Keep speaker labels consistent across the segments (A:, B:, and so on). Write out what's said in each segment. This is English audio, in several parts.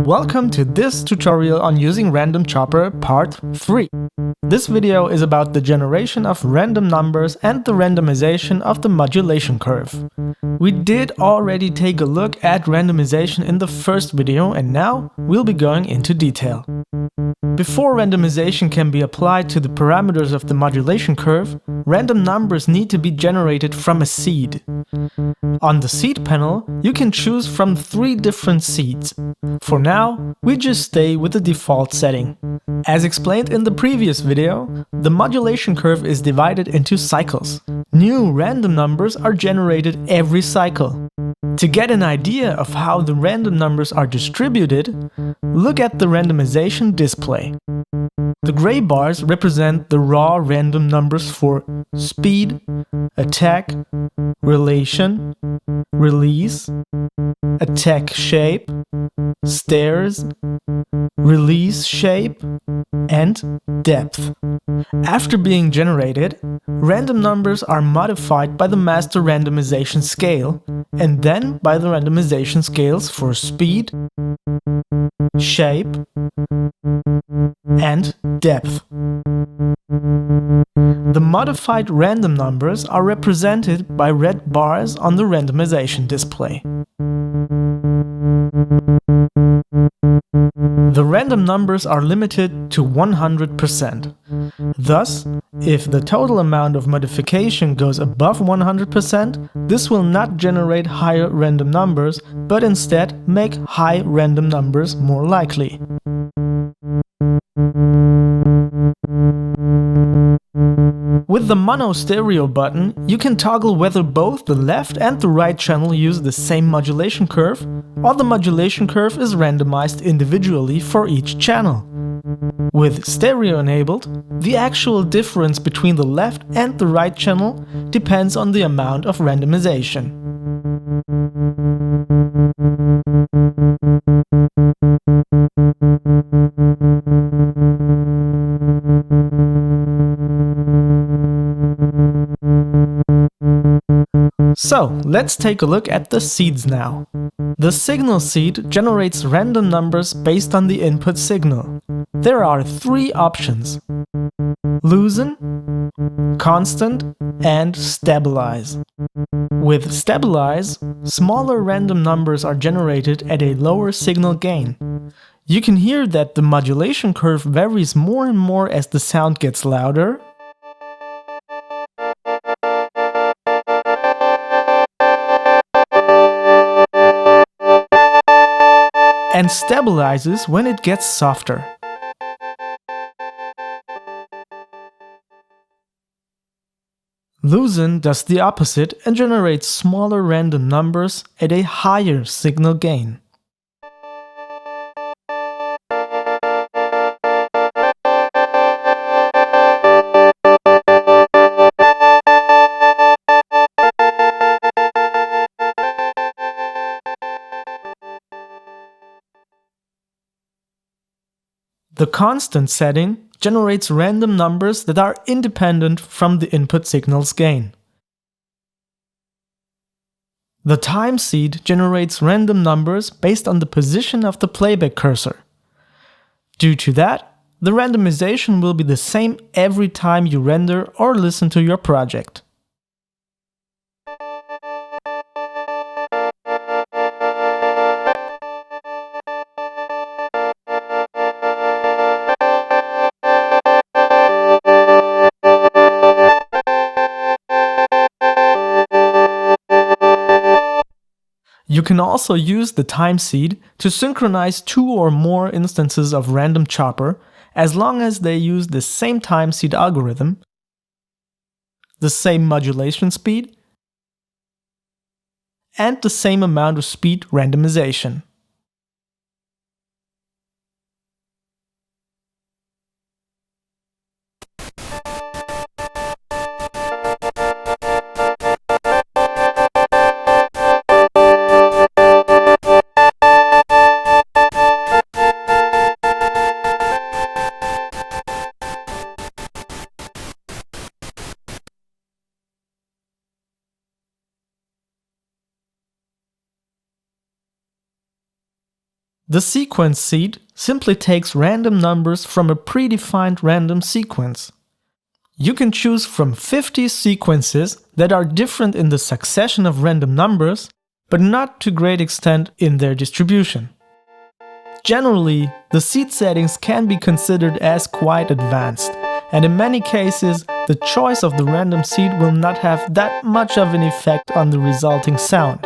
A: Welcome to this tutorial on using Random Chopper Part 3. This video is about the generation of random numbers and the randomization of the modulation curve. We did already take a look at randomization in the first video, and now we'll be going into detail. Before randomization can be applied to the parameters of the modulation curve, random numbers need to be generated from a seed. On the seed panel, you can choose from 3 different seeds. For now, we just stay with the default setting. As explained in the previous video, the modulation curve is divided into cycles. New random numbers are generated every cycle. To get an idea of how the random numbers are distributed, look at the randomization display. The gray bars represent the raw random numbers for speed, attack, relation, release, attack shape, stairs, release shape, and depth. After being generated, random numbers are modified by the master randomization scale and then by the randomization scales for speed, shape, and depth. The modified random numbers are represented by red bars on the randomization display. The random numbers are limited to 100%. Thus, if the total amount of modification goes above 100%, this will not generate higher random numbers, but instead make high random numbers more likely. With the mono stereo button, you can toggle whether both the left and the right channel use the same modulation curve, or the modulation curve is randomized individually for each channel. With stereo enabled, the actual difference between the left and the right channel depends on the amount of randomization. So, let's take a look at the seeds now. The signal seed generates random numbers based on the input signal. There are 3 options: loosen, constant, and stabilize. With stabilize, smaller random numbers are generated at a lower signal gain. You can hear that the modulation curve varies more and more as the sound gets louder, and stabilizes when it gets softer. Loosen does the opposite and generates smaller random numbers at a higher signal gain. The constant setting generates random numbers that are independent from the input signal's gain. The time seed generates random numbers based on the position of the playback cursor. Due to that, the randomization will be the same every time you render or listen to your project. You can also use the time seed to synchronize 2 or more instances of Random Chopper as long as they use the same time seed algorithm, the same modulation speed, and the same amount of speed randomization. The sequence seed simply takes random numbers from a predefined random sequence. You can choose from 50 sequences that are different in the succession of random numbers, but not to great extent in their distribution. Generally, the seed settings can be considered as quite advanced, and in many cases, the choice of the random seed will not have that much of an effect on the resulting sound.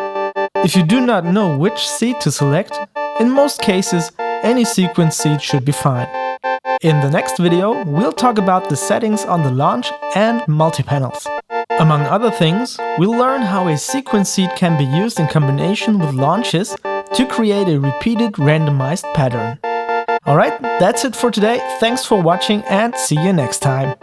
A: If you do not know which seed to select, in most cases, any sequence seed should be fine. In the next video, we'll talk about the settings on the launch and multi-panels. Among other things, we'll learn how a sequence seed can be used in combination with launches to create a repeated randomized pattern. Alright, that's it for today. Thanks for watching and see you next time.